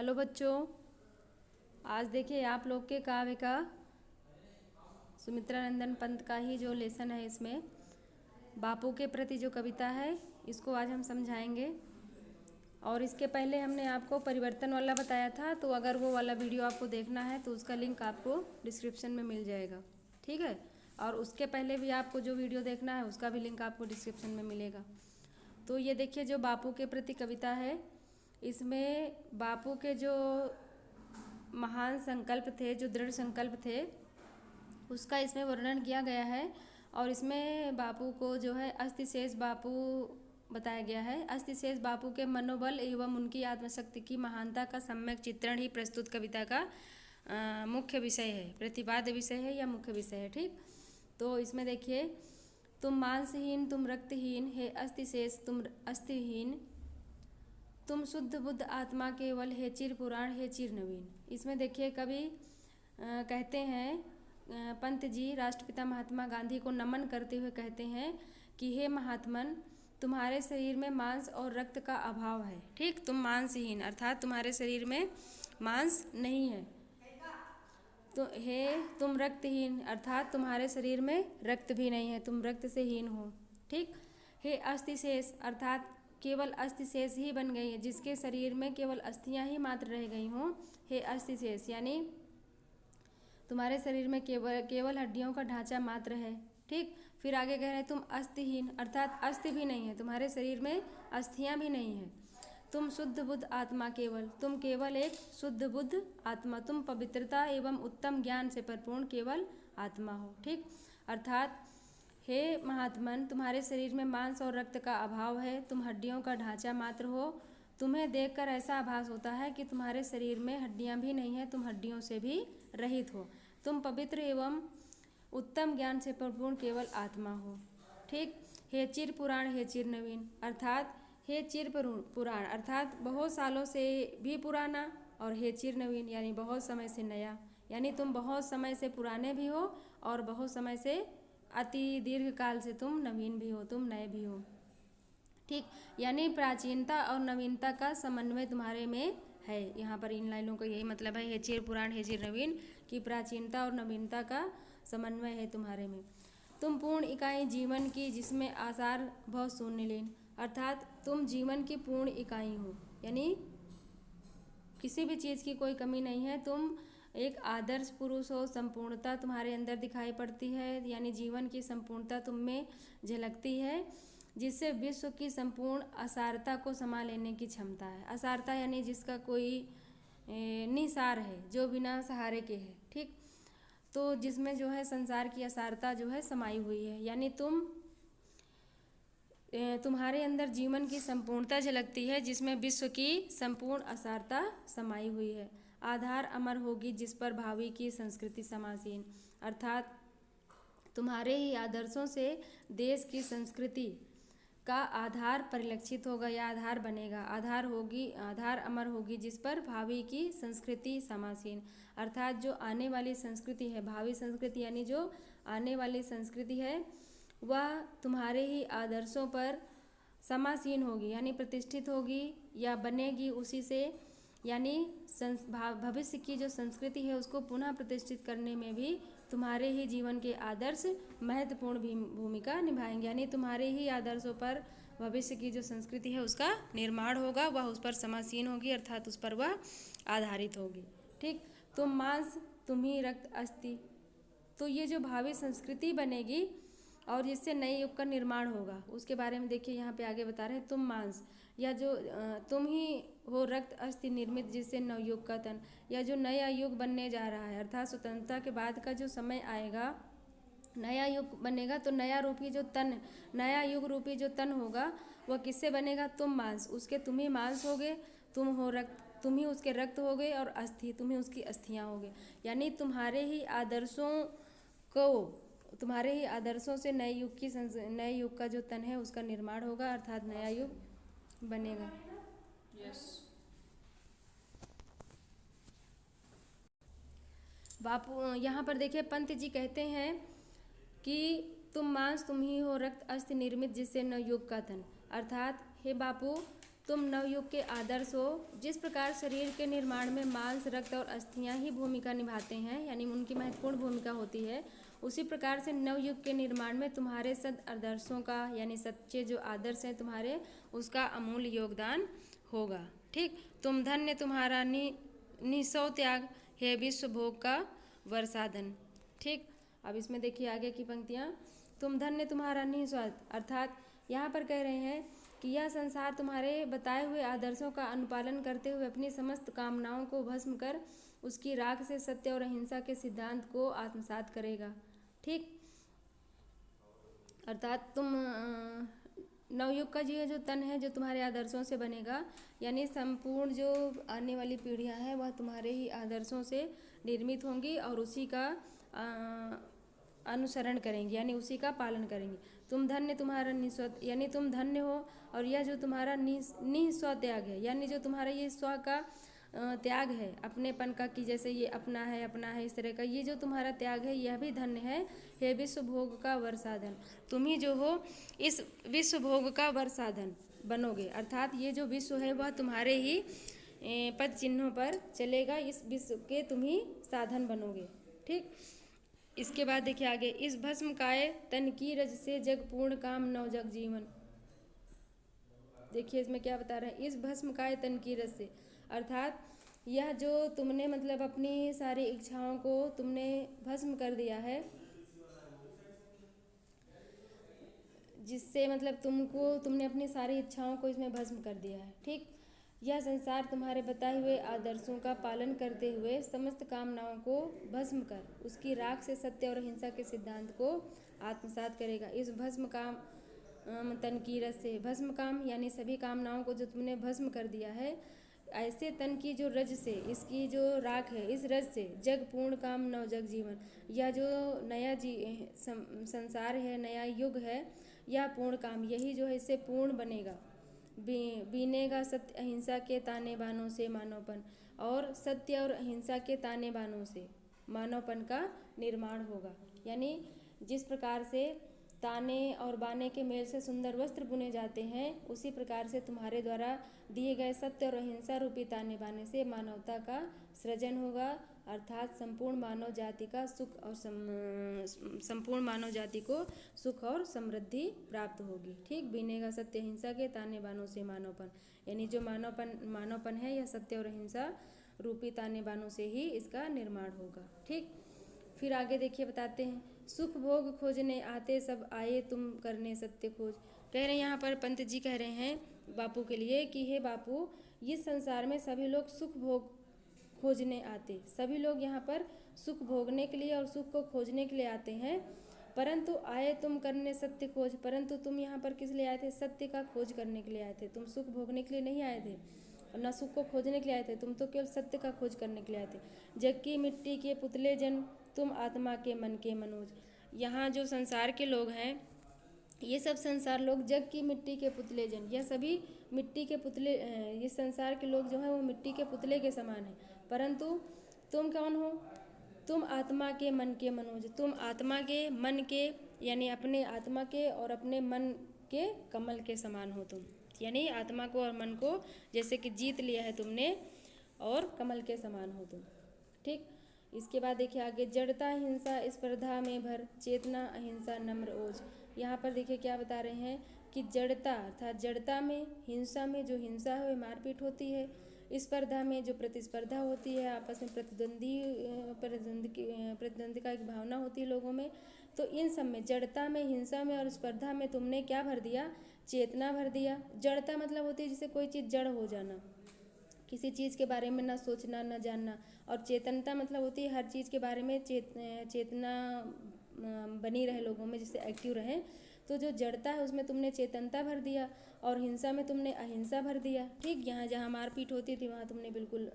Hello बच्चों, आज देखिए आप लोग के काव्य का सुमित्रा नंदन पंत का ही जो लेसन है, इसमें बापू के प्रति जो कविता है इसको आज हम समझाएंगे। और इसके पहले हमने आपको परिवर्तन वाला बताया था, तो अगर वो वाला वीडियो आपको देखना है तो उसका लिंक आपको डिस्क्रिप्शन में मिल जाएगा, ठीक है। और उसके पहले भी आपको जो वीडियो देखना है उसका भी लिंक आपको डिस्क्रिप्शन में मिलेगा। तो ये देखिए जो बापू के प्रति कविता है, इसमें बापू के जो महान संकल्प थे, जो दृढ़ संकल्प थे, उसका इसमें वर्णन किया गया है। और इसमें बापू को जो है अस्थिशेष बापू बताया गया है। अस्थिशेष बापू के मनोबल एवं उनकी आत्मशक्ति की महानता का सम्यक चित्रण ही प्रस्तुत कविता का मुख्य विषय है, प्रतिपाद्य विषय है या मुख्य विषय है, ठीक। तो इसमें देखिए, तुम मांसहीन, तुम रक्तहीन, हे अस्थिशेष तुम अस्थिहीन, तुम शुद्ध बुद्ध आत्मा केवल, हे चिर पुराण, हे चिर नवीन। इसमें देखिए कवि कहते हैं, पंत जी राष्ट्रपिता महात्मा गांधी को नमन करते हुए कहते हैं कि हे महात्मन, तुम्हारे शरीर में मांस और रक्त का अभाव है, ठीक। तुम मांसहीन अर्थात तुम्हारे शरीर में मांस नहीं है। तो हे तुम रक्तहीन अर्थात तुम्हारे शरीर में रक्त भी नहीं है, तुम रक्त से हीन हो, ठीक। हे अस्थिशेष अर्थात केवल अस्थिशेष ही बन गई है, जिसके शरीर में केवल अस्थियां ही मात्र रह गई हों। हे अस्थिशेष यानी तुम्हारे शरीर में केवल हड्डियों का ढांचा मात्र है, ठीक। फिर आगे कह रहे हैं तुम अस्थिहीन अर्थात अस्थि भी नहीं है, तुम्हारे शरीर में अस्थियां भी नहीं है। तुम शुद्ध बुद्ध आत्मा केवल, तुम केवल एक शुद्ध बुद्ध आत्मा, तुम पवित्रता एवं उत्तम ज्ञान से परिपूर्ण केवल आत्मा हो, ठीक। अर्थात हे महात्मन, तुम्हारे शरीर में मांस और रक्त का अभाव है, तुम हड्डियों का ढांचा मात्र हो। तुम्हें देखकर ऐसा आभास होता है कि तुम्हारे शरीर में हड्डियां भी नहीं है, तुम हड्डियों से भी रहित हो। तुम पवित्र एवं उत्तम ज्ञान से परिपूर्ण केवल आत्मा हो, ठीक। हे चिर पुराण, हे चिर नवीन अर्थात हे चिर पुराण अर्थात बहुत सालों से भी पुराना, और हे चिर नवीन यानी बहुत समय से नया, यानी तुम बहुत समय से पुराने भी हो और बहुत समय से अति दीर्घ काल से तुम नवीन भी हो, तुम नए भी हो, ठीक। यानी प्राचीनता और नवीनता का समन्वय तुम्हारे में है। यहाँ पर इन लाइनों का यही मतलब है, हे चिर पुराण हे चिर नवीन, कि प्राचीनता और नवीनता का समन्वय है तुम्हारे में। तुम पूर्ण इकाई जीवन की, जिसमें आसार बहुत शून्यलीन अर्थात तुम जीवन की पूर्ण इकाई हो, यानी किसी भी चीज़ की कोई कमी नहीं है, तुम एक आदर्श पुरुष हो, संपूर्णता तुम्हारे अंदर दिखाई पड़ती है, यानी जीवन की संपूर्णता तुम में झलकती है, जिससे विश्व की संपूर्ण असारता को समा लेने की क्षमता है। असारता यानी जिसका कोई निसार है, जो बिना सहारे के है, ठीक। तो जिसमें जो है संसार की असारता जो है समाई हुई है, यानी तुम्हारे अंदर जीवन की संपूर्णता झलकती है, जिसमें विश्व की संपूर्ण असारता समाई हुई है। आधार अमर होगी जिस पर भावी की संस्कृति समासीन अर्थात तुम्हारे ही आदर्शों से देश की संस्कृति का आधार परिलक्षित होगा या आधार बनेगा। आधार अमर होगी जिस पर भावी की संस्कृति समासीन अर्थात जो आने वाली संस्कृति है, भावी संस्कृति यानी जो आने वाली संस्कृति है, वह तुम्हारे ही आदर्शों पर समासीन होगी, यानी प्रतिष्ठित होगी या बनेगी उसी से, यानी भविष्य की जो संस्कृति है उसको पुनः प्रतिष्ठित करने में भी तुम्हारे ही जीवन के आदर्श महत्वपूर्ण भूमिका निभाएंगे, यानी तुम्हारे ही आदर्शों पर भविष्य की जो संस्कृति है उसका निर्माण होगा, वह उस पर समासीन होगी अर्थात उस पर वह आधारित होगी, ठीक। तुम मांस, तुम ही रक्त अस्थि, तो ये जो भावी संस्कृति बनेगी और जिससे नए युग का निर्माण होगा, उसके बारे में देखिए यहाँ पे आगे बता रहे हैं। तुम मांस या जो तुम ही हो रक्त अस्थि निर्मित, जिससे नवयुग का तन, या जो नया युग बनने जा रहा है अर्थात स्वतंत्रता के बाद का जो समय आएगा, नया युग बनेगा, तो नया युग रूपी जो तन होगा वह किससे बनेगा? तुम मांस, उसके तुम ही मांस होगे, तुम हो रक्त, तुम ही उसके रक्त होगे, और अस्थि तुम ही उसकी अस्थियाँ होगे, यानी तुम्हारे ही आदर्शों से नए युग का जो तन है उसका निर्माण होगा अर्थात नया युग बनेगा। यस। बापू यहाँ पर देखिए पंत जी कहते हैं कि तुम मांस, तुम ही हो रक्त अस्थि निर्मित, जिससे नव युग का तन अर्थात हे बापू, तुम नवयुग के आदर्श हो। जिस प्रकार शरीर के निर्माण में मांस, रक्त और अस्थियां ही भूमिका निभाते हैं, यानी उनकी महत्वपूर्ण भूमिका होती है, उसी प्रकार से नवयुग के निर्माण में तुम्हारे सद आदर्शों का, यानी सच्चे जो आदर्श हैं तुम्हारे, उसका अमूल्य योगदान होगा। ठीक, तुम धन्य तुम्हारा निस्सौ त्याग है विश्व भोग का वर्षाधन। ठीक, अब इसमें देखिए आगे की पंक्तियाँ। तुम धन्य तुम्हारा निस्वार्थ, अर्थात यहाँ पर कह रहे हैं कि यह संसार तुम्हारे बताए हुए आदर्शों का अनुपालन करते हुए अपनी समस्त कामनाओं को भस्म कर उसकी राख से सत्य और अहिंसा के सिद्धांत को आत्मसात करेगा। ठीक, अर्थात तुम नवयुग का जो तन है जो तुम्हारे आदर्शों से बनेगा, यानी संपूर्ण जो आने वाली पीढ़ियां हैं वह तुम्हारे ही आदर्शों से निर्मित होंगी और उसी का अनुसरण करेंगे, यानी उसी का पालन करेंगे। तुम धन्य तुम्हारा निस्व, यानी तुम धन्य हो, और यह जो तुम्हारा निस्व त्याग है, यानी जो तुम्हारा ये स्व का त्याग है अपनेपन का, कि जैसे ये अपना है इस तरह का, ये जो तुम्हारा त्याग है यह भी धन्य है। हे विश्व भोग का वर्षाधन, तुम ही जो हो इस विश्व भोग का वर्षाधन बनोगे, अर्थात ये जो विश्व है वह तुम्हारे ही पद चिन्हों पर चलेगा, इस विश्व के तुम ही साधन बनोगे। ठीक, इसके बाद देखिए आगे, इस भस्म काय तन की रज से जग पूर्ण काम नव जग जीवन। देखिए इसमें क्या बता रहे हैं, इस भस्म काय तन की रज से, अर्थात यह जो तुमने मतलब अपनी सारी इच्छाओं को तुमने भस्म कर दिया है, जिससे मतलब तुमने अपनी सारी इच्छाओं को इसमें भस्म कर दिया है। ठीक, यह संसार तुम्हारे बताए हुए आदर्शों का पालन करते हुए समस्त कामनाओं को भस्म कर उसकी राख से सत्य और अहिंसा के सिद्धांत को आत्मसात करेगा। इस भस्म काम तन की रस से, भस्म काम यानी सभी कामनाओं को जो तुमने भस्म कर दिया है, ऐसे तन की जो रज से, इसकी जो राख है, इस रज से जग पूर्ण काम नव जग जीवन, यह जो नया संसार है, नया युग है, यह पूर्ण काम, यही जो है इससे पूर्ण बनेगा। बीनेगा सत्य अहिंसा के ताने बानों से मानवपन, और सत्य और अहिंसा के ताने बानों से मानवपन का निर्माण होगा। यानी जिस प्रकार से ताने और बाने के मेल से सुंदर वस्त्र बुने जाते हैं, उसी प्रकार से तुम्हारे द्वारा दिए गए सत्य और अहिंसा रूपी ताने बाने से मानवता का सृजन होगा, अर्थात संपूर्ण मानव जाति का सुख और संपूर्ण मानव जाति को सुख और समृद्धि प्राप्त होगी। ठीक, बीनेगा सत्य अहिंसा के ताने बानों से मानवपन, यानी जो मानवपन है यह सत्य और अहिंसा रूपी ताने बानों से ही इसका निर्माण होगा। ठीक, फिर आगे देखिए बताते हैं, सुख भोग खोजने आते सब आए तुम करने सत्य खोज। कह रहे हैं यहाँ पर पंत जी कह रहे हैं बापू के लिए कि हे बापू, इस संसार में सभी लोग सुख भोग खोजने आते, सभी लोग यहाँ पर सुख भोगने के लिए और सुख को खोजने के लिए आते हैं, परंतु आए तुम करने सत्य खोज, परंतु तुम यहाँ पर किस लिए आए थे? सत्य का खोज करने के लिए आए थे। तुम सुख भोगने के लिए नहीं आए थे और न सुख को खोजने के लिए आए थे, तुम तो केवल सत्य का खोज करने के लिए आए थे। जग की मिट्टी के पुतले जन तुम आत्मा के मन के मनोज। यहाँ जो संसार के लोग हैं, ये सब संसार लोग जग की मिट्टी के पुतले जन, यह सभी मिट्टी के पुतले, ये संसार के लोग जो हैं वो मिट्टी के पुतले के समान हैं, परंतु तुम कौन हो? तुम आत्मा के मन के मनोज, तुम आत्मा के मन के, यानी अपने आत्मा के और अपने मन के कमल के समान हो तुम, यानी आत्मा को और मन को जैसे कि जीत लिया है तुमने और कमल के समान हो तुम। ठीक, इसके बाद देखिए आगे, जड़ता हिंसा स्पर्धा में भर चेतना अहिंसा नम्र ओज। यहाँ पर देखिए क्या बता रहे हैं कि जड़ता अर्थात जड़ता में, हिंसा में, जो हिंसा है वो मारपीट होती है, स्पर्धा में जो प्रतिस्पर्धा होती है, आपस में प्रतिद्वंदी का एक भावना होती है लोगों में, तो इन सब में जड़ता में, हिंसा में और स्पर्धा में तुमने क्या भर दिया? चेतना भर दिया। जड़ता मतलब होती है जैसे कोई चीज़ जड़ हो जाना, किसी चीज़ के बारे में ना सोचना ना जानना, और चेतनता मतलब होती है हर चीज़ के बारे में चेतना बनी रहे लोगों में, जिससे एक्टिव रहें। तो जो जड़ता है उसमें तुमने चेतनता भर दिया और हिंसा में तुमने अहिंसा भर दिया। ठीक, यहाँ जहाँ मारपीट होती थी वहाँ तुमने बिल्कुल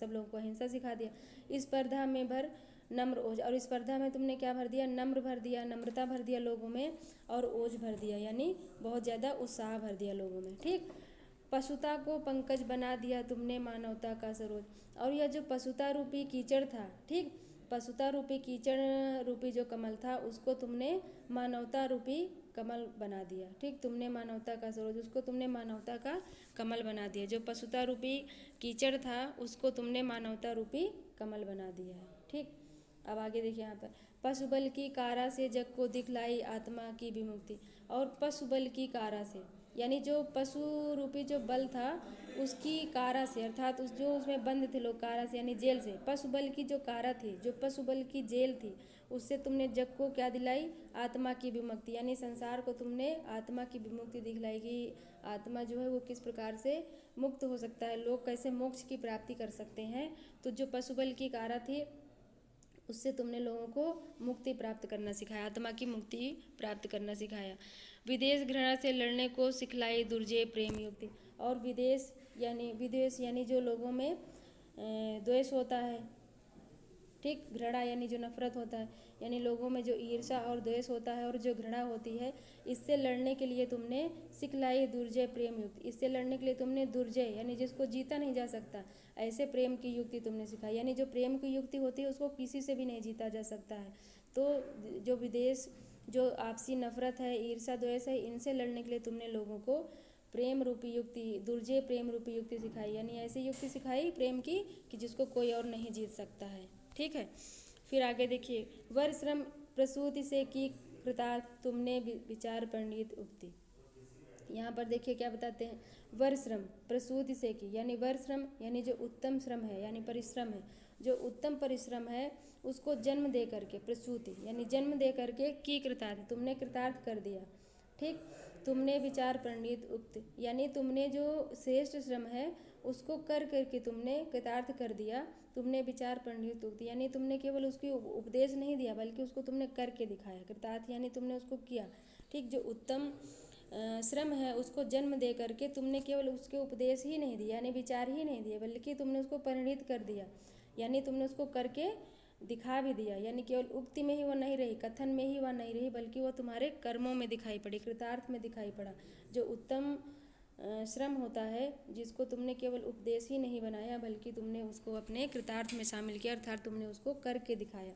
सब लोगों को अहिंसा सिखा दिया। स्पर्धा में भर नम्र ओज, और स्पर्धा में तुमने क्या भर दिया? नम्र भर दिया, नम्रता भर दिया लोगों में, और ओज भर दिया, यानी बहुत ज़्यादा उत्साह भर दिया लोगों में। ठीक, पशुता को पंकज बना दिया तुमने मानवता का सरोज, और यह जो पशुता रूपी कीचड़ था, ठीक, पशुता रूपी कीचड़ रूपी जो कमल था उसको तुमने मानवता रूपी कमल बना दिया। ठीक, तुमने मानवता का सरोज, उसको तुमने मानवता का कमल बना दिया। जो पशुता रूपी कीचड़ था उसको तुमने मानवता रूपी कमल बना दिया है। ठीक, अब आगे देखिए यहाँ पर, पशु बल की कारा से जग को दिखलाई आत्मा की विमुक्ति। और पशु बल की कारा से यानी जो पशु रूपी जो बल था उसकी कारा से, अर्थात उस जो उसमें बंद थे लोग, कारा से यानी जेल से, पशु बल की जो कारा थी, जो पशु बल की जेल थी, उससे तुमने जग को क्या दिलाई, आत्मा की विमुक्ति, यानी संसार को तुमने आत्मा की विमुक्ति दिखलाई कि आत्मा जो है वो किस प्रकार से मुक्त हो सकता है, लोग कैसे मोक्ष की प्राप्ति कर सकते हैं। तो जो पशु बल की कारा थी उससे तुमने लोगों को मुक्ति प्राप्त करना सिखाया, आत्मा की मुक्ति प्राप्त करना सिखाया। विदेश घृणा से लड़ने को सिखलाई दुर्जय प्रेम युक्ति। और विदेश यानी जो लोगों में द्वेष होता है, ठीक, घृणा यानी जो नफरत होता है, यानी लोगों में जो ईर्षा और द्वेष होता है और जो घृणा होती है, इससे लड़ने के लिए तुमने सिखलाई दुर्जय प्रेम युक्ति। इससे लड़ने के लिए तुमने दुर्जय यानी जिसको जीता नहीं जा सकता ऐसे प्रेम की युक्ति तुमने सिखाई, यानी जो प्रेम की युक्ति होती है उसको किसी से भी नहीं जीता जा सकता है। तो जो विदेश, जो आपसी नफरत है, ईर्षा द्वेष है, इनसे लड़ने के लिए तुमने लोगों को प्रेम रूपी युक्ति, दुर्जय प्रेम रूपी युक्ति सिखाई, यानी ऐसी युक्ति सिखाई प्रेम की कि जिसको कोई और नहीं जीत सकता है। ठीक है, फिर आगे देखिए, वर श्रम प्रसूति से की कृतार्थ तुमने विचार पंडित उक्ति। यहाँ पर देखिए क्या बताते हैं, वर श्रम प्रसूति से की, यानी वर श्रम यानी जो उत्तम श्रम है, यानी परिश्रम है, जो उत्तम परिश्रम है उसको जन्म दे करके, प्रसूति यानी जन्म दे करके की कृतार्थ, तुमने कृतार्थ कर दिया। ठीक, तुमने विचार पंडित उक्त, यानी तुमने जो श्रेष्ठ श्रम है उसको कर करके तुमने कृतार्थ कर दिया। तुमने विचार पंडित उक्त यानी तुमने केवल उसकी उपदेश नहीं दिया बल्कि उसको तुमने करके दिखाया। कृतार्थ यानी तुमने उसको किया। ठीक, जो उत्तम श्रम है उसको जन्म दे करके तुमने केवल उसके उपदेश ही नहीं दिया, यानी विचार ही नहीं दिए, बल्कि तुमने उसको परिणित कर दिया, यानी तुमने उसको करके दिखा भी दिया। यानी केवल उक्ति में ही वह नहीं रही, कथन में ही वह नहीं रही, बल्कि वह तुम्हारे कर्मों में दिखाई पड़ी, कृतार्थ में दिखाई पड़ा। जो उत्तम श्रम होता है जिसको तुमने केवल उपदेश ही नहीं बनाया बल्कि तुमने उसको अपने कृतार्थ में शामिल किया, अर्थात तुमने उसको करके दिखाया।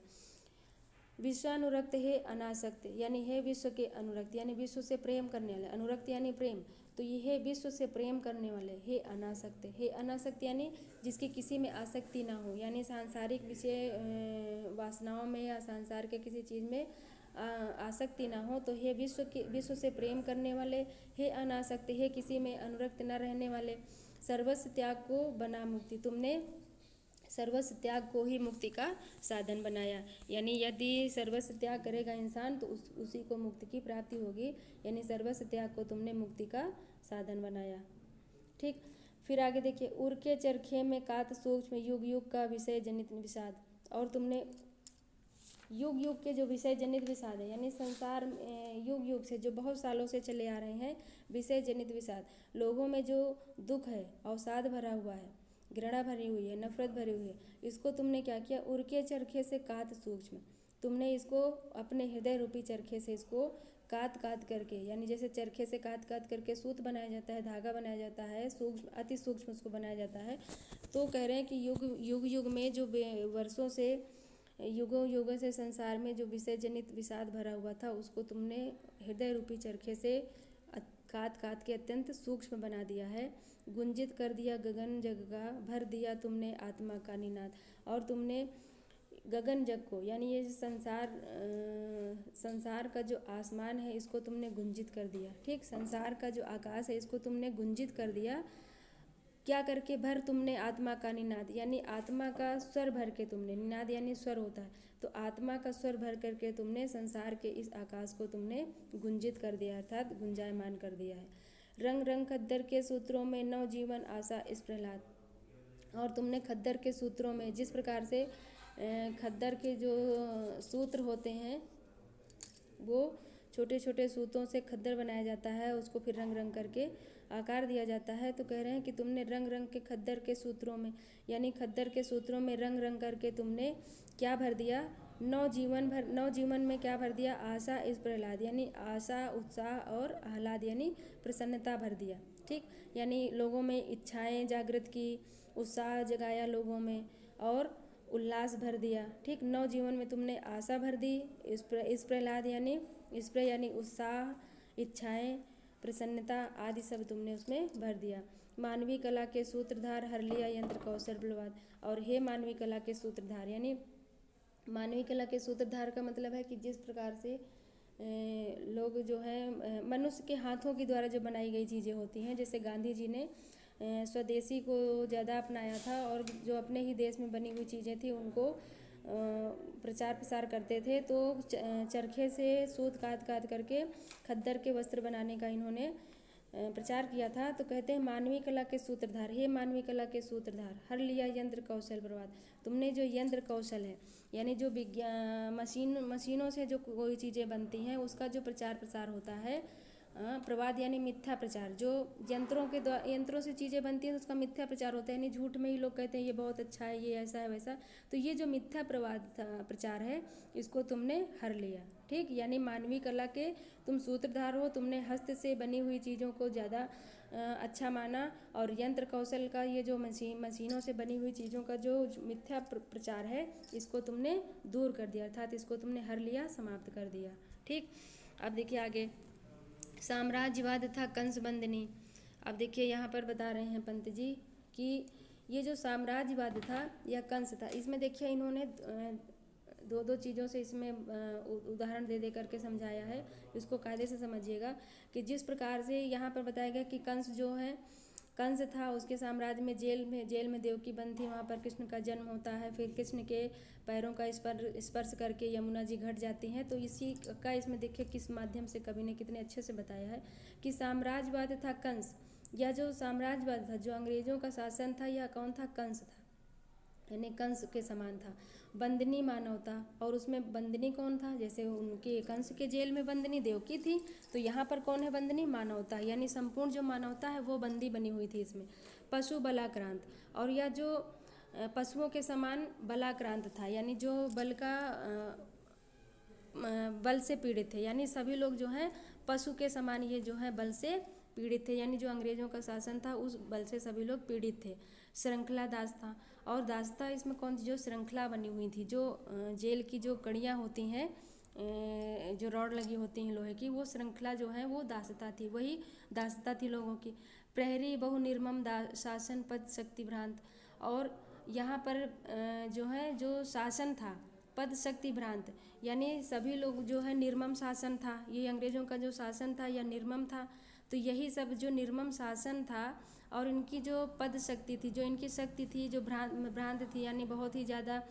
विश्वानुरक्त है अनासक्त, यानी है विश्व के अनुरक्त, यानी विश्व से प्रेम करने वाले, अनुरक्त यानी प्रेम, तो ये है विश्व से प्रेम करने वाले। हे अनासक्त, हे अनासक्त यानी जिसकी किसी में आसक्ति ना हो, यानी सांसारिक विषय वासनाओं में या संसार के किसी चीज़ में आसक्ति ना हो, तो हे विश्व से प्रेम करने वाले, हे अनासक्त, हे किसी में अनुरक्त न रहने वाले, सर्वस्व त्याग को बना मुक्ति, तुमने सर्वस्व त्याग को ही मुक्ति का साधन बनाया। यानी यदि सर्वस्व त्याग करेगा इंसान तो उसी को मुक्ति की प्राप्ति होगी, यानी सर्वस्व त्याग को तुमने मुक्ति का साधन बनाया। ठीक, फिर आगे देखिए, उर के चरखे में कात सूक्ष्म युग युग का विषय जनित विषाद। और तुमने युग युग के जो विषय जनित विषाद है, यानी संसार युग युग से जो बहुत सालों से चले आ रहे हैं विषय जनित विषाद, लोगों में जो दुख है, अवसाद भरा हुआ है, घृणा भरी हुई है, नफरत भरी हुई है, इसको तुमने क्या किया, उर के चरखे से कात सूक्ष्म, तुमने इसको अपने हृदय रूपी चरखे से इसको कात कात करके, यानी जैसे चरखे से कात कात करके सूत बनाया जाता है, धागा बनाया जाता है, सूक्ष्म अति सूक्ष्म उसको बनाया जाता है। तो कह रहे हैं कि युग युग में जो वर्षों से, युगों युगों से संसार में जो विषय जनित विषाद भरा हुआ था उसको तुमने हृदय रूपी चरखे से कात कात के अत्यंत सूक्ष्म बना दिया है, गुंजित कर दिया गगन जग का, भर दिया तुमने आत्मा का निनाद। और तुमने गगन जग को, यानी ये संसार का जो आसमान है इसको तुमने गुंजित कर दिया। ठीक, संसार का जो आकाश है इसको तुमने गुंजित कर दिया, क्या करके, भर तुमने आत्मा का निनाद, यानी आत्मा का स्वर भर के तुमने, निनाद यानी स्वर होता है, तो आत्मा का स्वर भर करके तुमने संसार के इस आकाश को तुमने गुंजित कर दिया, अर्थात गुंजायमान कर दिया है। रंग रंग खद्दर के सूत्रों में नव जीवन आशा इस प्रहलाद। और तुमने खद्दर के सूत्रों में, जिस प्रकार से खद्दर के जो सूत्र होते हैं वो छोटे छोटे सूतों से खद्दर बनाया जाता है, उसको फिर रंग रंग करके आकार दिया जाता है। तो कह रहे हैं कि तुमने रंग रंग के खद्दर के सूत्रों में, यानी खद्दर के सूत्रों में रंग रंग करके तुमने क्या भर दिया, नव जीवन में क्या भर दिया, आशा इस प्रहलाद, यानी आशा, उत्साह और आह्लाद यानी प्रसन्नता भर दिया। ठीक, यानी लोगों में इच्छाएं जागृत की, उत्साह जगाया लोगों में और उल्लास भर दिया। ठीक, नव जीवन में तुमने आशा भर दी, इस प्रहलाद यानी उत्साह इच्छाएं, प्रसन्नता आदि सब तुमने उसमें भर दिया। मानवीय कला के सूत्रधार हर लिया यंत्र कौशल बलवाद। और हे मानवीय कला के सूत्रधार, यानी मानवीय कला के सूत्रधार का मतलब है कि जिस प्रकार से लोग जो है मनुष्य के हाथों के द्वारा जो बनाई गई चीज़ें होती हैं, जैसे गांधी जी ने स्वदेशी को ज़्यादा अपनाया था और जो अपने ही देश में बनी हुई चीज़ें थी उनको प्रचार प्रसार करते थे। तो चरखे से सूत काट काट करके खद्दर के वस्त्र बनाने का इन्होंने प्रचार किया था। तो कहते हैं मानवीय कला के सूत्रधार, हे मानवीय कला के सूत्रधार, हर लिया यंत्र कौशल प्रवाद। तुमने जो यंत्र कौशल है, यानी जो विज्ञान मशीनों से जो कोई चीज़ें बनती हैं उसका जो प्रचार प्रसार होता है, प्रवाद यानी मिथ्या प्रचार, जो यंत्रों से चीज़ें बनती हैं तो उसका मिथ्या प्रचार होता है, यानी झूठ में ही लोग कहते हैं ये बहुत अच्छा है, ये ऐसा है वैसा। तो ये जो मिथ्या प्रचार है इसको तुमने हर लिया। ठीक, यानी मानवीय कला के तुम सूत्रधार हो, तुमने हस्त से बनी हुई चीज़ों को ज़्यादा अच्छा माना और यंत्र कौशल का ये जो मशीनों से बनी हुई चीज़ों का जो मिथ्या प्रचार है इसको तुमने दूर कर दिया, अर्थात इसको तुमने हर लिया, समाप्त कर दिया। ठीक, अब देखिए आगे, साम्राज्यवाद था कंस बंदनी। अब देखिए यहाँ पर बता रहे हैं पंत जी कि ये जो साम्राज्यवाद था या कंस था, इसमें देखिए इन्होंने दो दो चीज़ों से इसमें उदाहरण दे दे करके समझाया है। इसको कायदे से समझिएगा कि जिस प्रकार से यहाँ पर बताया गया कि कंस जो है, कंस था, उसके साम्राज्य में जेल में देवकी बंद थी, वहाँ पर कृष्ण का जन्म होता है। फिर कृष्ण के पैरों का स्पर्श करके यमुना जी घट जाती हैं। तो इसी का इसमें देखिए किस माध्यम से कवि ने कितने अच्छे से बताया है कि साम्राज्यवाद था कंस, या जो साम्राज्यवाद था, जो अंग्रेजों का शासन था, यह कौन था? कंस था, यानी कंस के समान था। बंदनी मानवता, और उसमें बंदनी कौन था? जैसे उनके कंस के जेल में बंदनी देवकी थी, तो यहाँ पर कौन है बंदनी? मानवता, यानी संपूर्ण जो मानवता है वो बंदी बनी हुई थी इसमें। पशु बलाक्रांत, और यह जो पशुओं के समान बलाक्रांत था, यानी जो बल से पीड़ित थे, यानी सभी लोग जो हैं पशु के समान ये जो है बल से पीड़ित थे, यानी जो अंग्रेजों का शासन था उस बल से सभी लोग पीड़ित थे। श्रृंखला दास्ता, और दास्ता इसमें कौन सी? जो श्रृंखला बनी हुई थी, जो जेल की जो कड़ियाँ होती हैं, जो रॉड लगी होती हैं लोहे की, वो श्रृंखला जो है वो दासता थी, वही दासता थी लोगों की। प्रहरी बहु निर्मम शासन पद शक्ति भ्रांत, और यहाँ पर जो है जो शासन था पद शक्ति भ्रांत, यानी सभी लोग जो है निर्मम शासन था, ये अंग्रेजों का जो शासन था यह निर्मम था। तो यही सब जो निर्मम शासन था और इनकी जो पद शक्ति थी, जो इनकी शक्ति थी, जो भ्रांत थी, यानी बहुत ही ज़्यादा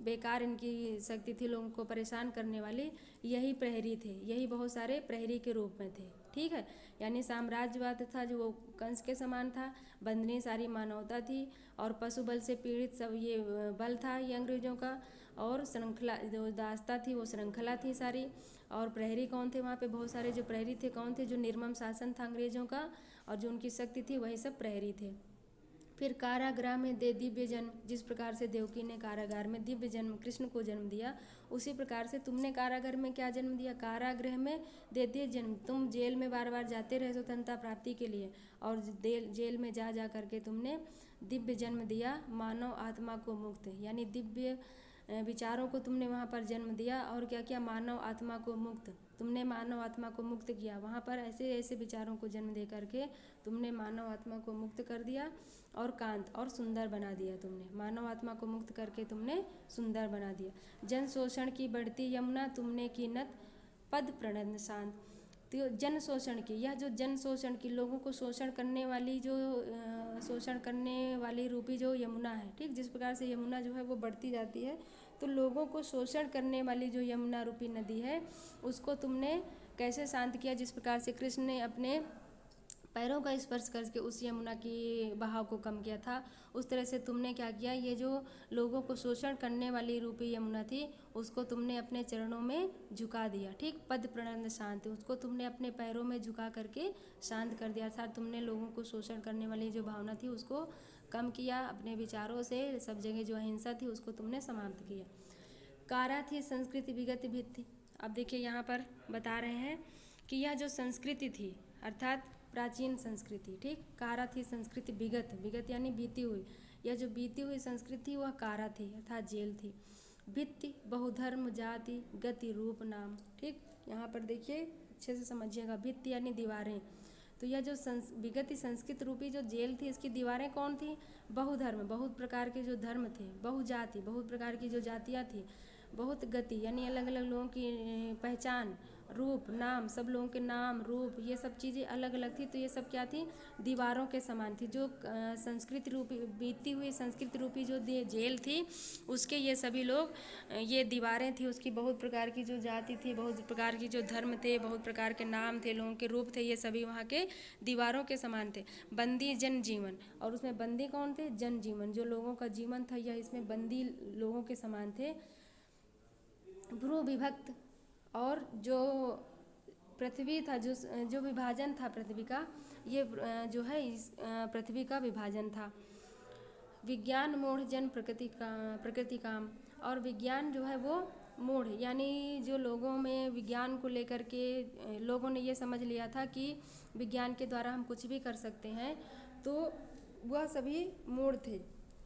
बेकार इनकी शक्ति थी, लोगों को परेशान करने वाली, यही प्रहरी थे, यही बहुत सारे प्रहरी के रूप में थे। ठीक है, यानी साम्राज्यवाद था जो वो कंस के समान था, बंदनी सारी मानवता थी, और पशु बल से पीड़ित सब ये बल था ये अंग्रेजों का, और श्रृंखला जो दास्ता थी वो श्रृंखला थी सारी, और प्रहरी कौन थे? वहाँ पे बहुत सारे जो प्रहरी थे कौन थे? जो निर्मम शासन था अंग्रेजों का और जो उनकी शक्ति थी वही सब प्रहरी थे। फिर कारागृह में दे दिव्य जन्म, जिस प्रकार से देवकी ने कारागार में दिव्य जन्म कृष्ण को जन्म दिया, उसी प्रकार से तुमने कारागार में क्या जन्म दिया? कारागृह में दे दिए जन्म। तुम जेल में बार बार जाते रहे स्वतंत्रता प्राप्ति के लिए, और जेल में जा जा करके तुमने दिव्य जन्म दिया मानव आत्मा को मुक्त, यानी दिव्य विचारों को तुमने वहाँ पर जन्म दिया, और क्या किया? मानव आत्मा को मुक्त, तुमने मानव आत्मा को मुक्त किया, वहाँ पर ऐसे ऐसे विचारों को जन्म दे करके तुमने मानव आत्मा को मुक्त कर दिया, और कांत और सुंदर बना दिया। तुमने मानव आत्मा को मुक्त करके तुमने सुंदर बना दिया। जन शोषण की बढ़ती यमुना तुमने की नत पद प्रणन शांत, तो जन शोषण की, यह जो जन शोषण की, लोगों को शोषण करने वाली जो शोषण करने वाली रूपी जो यमुना है, ठीक, जिस प्रकार से यमुना जो है वो बढ़ती जाती है, तो लोगों को शोषण करने वाली जो यमुना रूपी नदी है उसको तुमने कैसे शांत किया? जिस प्रकार से कृष्ण ने अपने पैरों का स्पर्श करके उस यमुना की बहाव को कम किया था, उस तरह से तुमने क्या किया? ये जो लोगों को शोषण करने वाली रूपी यमुना थी उसको तुमने अपने चरणों में झुका दिया। ठीक, पद प्रणन शांत, उसको तुमने अपने पैरों में झुका करके शांत कर दिया था। तुमने लोगों को शोषण करने वाली जो भावना थी उसको कम किया, अपने विचारों से सब जगह जो अहिंसा थी उसको तुमने समाप्त किया। कारा थी संस्कृति विगत भित्ति। अब देखिए यहाँ पर बता रहे हैं कि यह जो संस्कृति थी अर्थात प्राचीन संस्कृति, ठीक, कारा थी संस्कृति विगत यानी बीती हुई, यह जो बीती हुई संस्कृति वह कारा थी अर्थात जेल थी। भित्ति बहुधर्म जाति गति रूप नाम, ठीक, यहाँ पर देखिए अच्छे से समझिएगा। भित्ति यानी दीवारें। तो यह जो विगत संस्कृत रूपी जो जेल थी, इसकी दीवारें कौन थी? बहुधर्म, बहुत प्रकार के जो धर्म थे, बहुजाति, बहुत प्रकार की जो जातियाँ थी, बहुत गति यानी अलग अलग लोगों की पहचान, रूप, नाम, सब लोगों के नाम, रूप, ये सब चीज़ें अलग अलग थी। तो ये सब क्या थी? दीवारों के समान थी। जो संस्कृत रूपी बीती हुई संस्कृत रूपी जो जेल थी, उसके ये सभी लोग, ये दीवारें थी उसकी, बहुत प्रकार की जो जाति थी, बहुत प्रकार की जो धर्म थे, बहुत प्रकार के नाम थे, लोगों के रूप थे, ये सभी वहाँ के दीवारों के समान थे। बंदी जन जीवन, और उसमें बंदी कौन थे? जन जीवन, जो लोगों का जीवन था यह इसमें बंदी लोगों के समान थे। भ्रू विभक्त, और जो पृथ्वी था, जो विभाजन था पृथ्वी का, ये जो है इस पृथ्वी का विभाजन था। विज्ञान मूढ़ जन प्रकृति काम, और विज्ञान जो है वो मूढ़ यानी जो लोगों में विज्ञान को लेकर के लोगों ने ये समझ लिया था कि विज्ञान के द्वारा हम कुछ भी कर सकते हैं, तो वह सभी मूढ़ थे।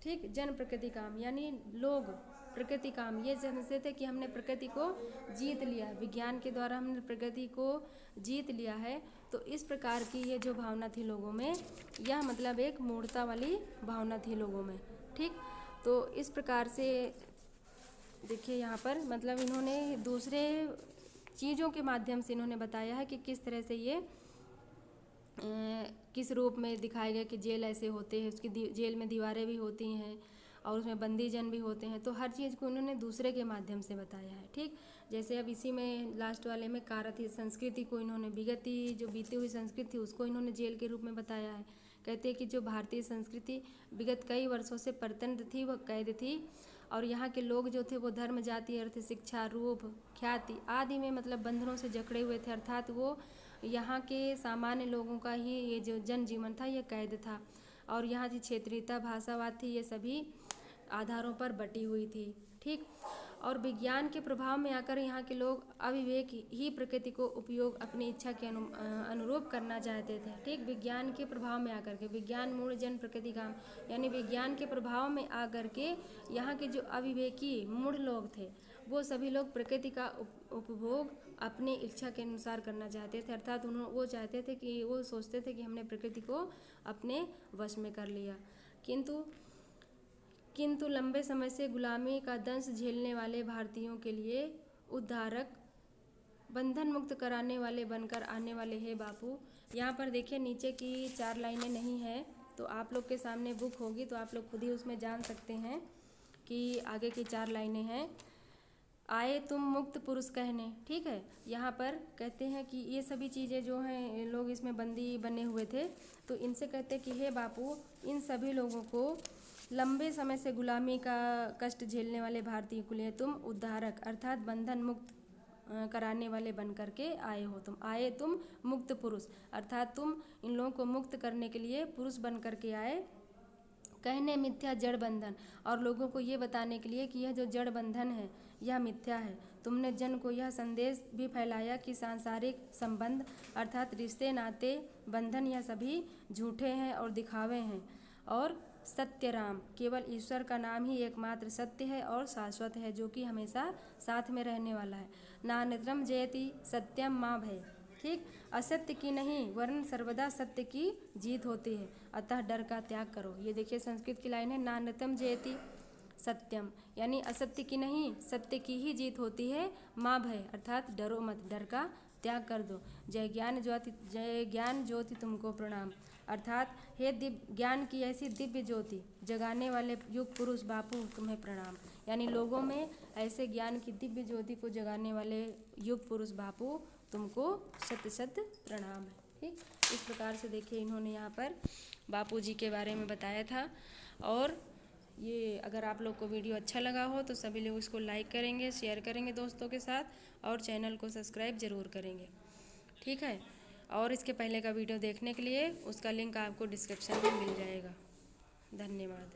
ठीक। जन प्रकृति काम यानी लोग प्रकृति काम, ये समझते थे कि हमने प्रकृति को जीत लिया, विज्ञान के द्वारा हमने प्रकृति को जीत लिया है। तो इस प्रकार की ये जो भावना थी लोगों में, यह मतलब एक मूढ़ता वाली भावना थी लोगों में। ठीक। तो इस प्रकार से देखिए यहाँ पर मतलब इन्होंने दूसरे चीज़ों के माध्यम से इन्होंने बताया है कि किस तरह से ये किस रूप में दिखाया गया कि जेल ऐसे होते हैं, उसकी जेल में दीवारें भी होती हैं और उसमें बंदी जन भी होते हैं। तो हर चीज़ को उन्होंने दूसरे के माध्यम से बताया है। ठीक। जैसे अब इसी में लास्ट वाले में कारथी संस्कृति को इन्होंने विगति जो बीती हुई संस्कृति थी उसको इन्होंने जेल के रूप में बताया है। कहते हैं कि जो भारतीय संस्कृति विगत कई वर्षों से परतंत्र थी, वह कैद थी, और यहाँ के लोग जो थे वो धर्म, जाति, अर्थ, शिक्षा, रूप, ख्याति आदि में मतलब बंधनों से जकड़े हुए थे। अर्थात वो यहाँ के सामान्य लोगों का ही ये जो जनजीवन था ये कैद था, और यहाँ की क्षेत्रीयता, भाषावाद थी, ये सभी आधारों पर बटी हुई थी। ठीक। और विज्ञान के प्रभाव में आकर यहाँ के लोग अविवेक ही प्रकृति को उपयोग अपनी इच्छा के अनुरूप करना चाहते थे। ठीक। विज्ञान के प्रभाव में आकर के, विज्ञान मूढ़ जन प्रकृति काम यानी विज्ञान के प्रभाव में आकर के यहाँ के जो अविवेकी मूढ़ लोग थे वो सभी लोग प्रकृति का उपभोग अपनी इच्छा के अनुसार करना चाहते थे। अर्थात वो चाहते थे कि वो सोचते थे कि हमने प्रकृति को अपने वश में कर लिया। किंतु लंबे समय से गुलामी का दंश झेलने वाले भारतीयों के लिए उद्धारक, बंधन मुक्त कराने वाले बनकर आने वाले हैं बापू। यहाँ पर देखिए नीचे की 4 लाइनें नहीं है, तो आप लोग के सामने बुक होगी तो आप लोग खुद ही उसमें जान सकते हैं कि आगे की 4 लाइनें हैं। आए तुम मुक्त पुरुष कहने। ठीक है। यहाँ पर कहते हैं कि ये सभी चीज़ें जो हैं लोग इसमें बंदी बने हुए थे, तो इनसे कहते हैं कि हे बापू, इन सभी लोगों को लंबे समय से गुलामी का कष्ट झेलने वाले भारतीय के लिए तुम उद्धारक अर्थात बंधन मुक्त कराने वाले बन करके आए हो। तुम आए, तुम मुक्त पुरुष अर्थात तुम इन लोगों को मुक्त करने के लिए पुरुष बन करके आए। कहने मिथ्या जड़ बंधन, और लोगों को ये बताने के लिए कि यह जो जड़ बंधन है यह मिथ्या है। तुमने जन को यह संदेश भी फैलाया कि सांसारिक संबंध अर्थात रिश्ते, नाते, बंधन यह सभी झूठे हैं और दिखावे हैं, और सत्य राम केवल ईश्वर का नाम ही एकमात्र सत्य है और शाश्वत है, जो कि हमेशा साथ में रहने वाला है। नान्यत्रम जयति सत्यम माँ भय। ठीक। असत्य की नहीं वरन सर्वदा सत्य की जीत होती है, अतः डर का त्याग करो। ये देखिए संस्कृत की लाइन है, नान्यतम जयति सत्यम यानी असत्य की नहीं सत्य की ही जीत होती है। माँ भय अर्थात डरो मत, डर का त्याग कर दो। जय ज्ञान ज्योति तुमको प्रणाम अर्थात हे दिव्य ज्ञान की ऐसी दिव्य ज्योति जगाने वाले युग पुरुष बापू तुम्हें प्रणाम। यानी लोगों में ऐसे ज्ञान की दिव्य ज्योति को जगाने वाले युग पुरुष बापू तुमको शत शत प्रणाम है। ठीक। इस प्रकार से देखिए इन्होंने यहाँ पर बापू जी के बारे में बताया था। और ये अगर आप लोग को वीडियो अच्छा लगा हो तो सभी लोग इसको लाइक करेंगे, शेयर करेंगे दोस्तों के साथ, और चैनल को सब्सक्राइब ज़रूर करेंगे। ठीक है। और इसके पहले का वीडियो देखने के लिए उसका लिंक आपको डिस्क्रिप्शन में मिल जाएगा। धन्यवाद।